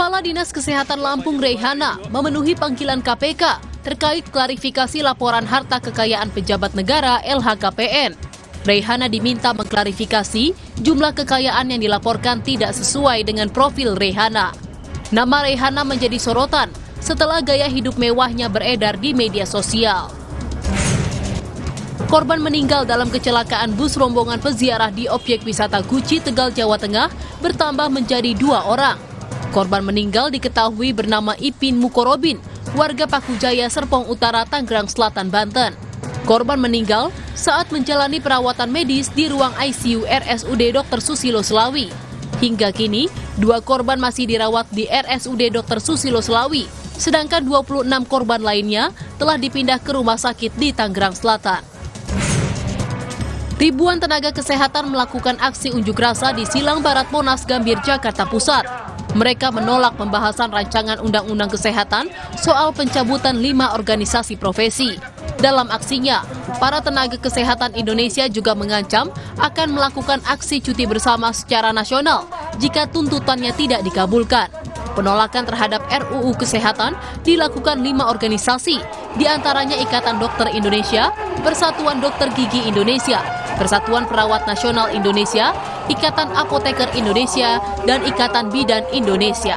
Kepala Dinas Kesehatan Lampung Reihana memenuhi panggilan KPK terkait klarifikasi laporan harta kekayaan pejabat negara LHKPN. Reihana diminta mengklarifikasi jumlah kekayaan yang dilaporkan tidak sesuai dengan profil Reihana. Nama Reihana menjadi sorotan setelah gaya hidup mewahnya beredar di media sosial. Korban meninggal dalam kecelakaan bus rombongan peziarah di objek wisata Guci, Tegal, Jawa Tengah bertambah menjadi 2 orang. Korban meninggal diketahui bernama Ipin Mukorobin, warga Pakujaya, Serpong Utara, Tangerang Selatan, Banten. Korban meninggal saat menjalani perawatan medis di ruang ICU RSUD Dr. Susilo Selawi. Hingga kini, 2 korban masih dirawat di RSUD Dr. Susilo Selawi, sedangkan 26 korban lainnya telah dipindah ke rumah sakit di Tangerang Selatan. Ribuan tenaga kesehatan melakukan aksi unjuk rasa di Silang Barat Monas, Gambir, Jakarta Pusat. Mereka menolak pembahasan rancangan undang-undang kesehatan soal pencabutan 5 organisasi profesi. Dalam aksinya, para tenaga kesehatan Indonesia juga mengancam akan melakukan aksi cuti bersama secara nasional jika tuntutannya tidak dikabulkan. Penolakan terhadap RUU Kesehatan dilakukan 5 organisasi, diantaranya Ikatan Dokter Indonesia, Persatuan Dokter Gigi Indonesia, Persatuan Perawat Nasional Indonesia, Ikatan Apoteker Indonesia, dan Ikatan Bidan Indonesia.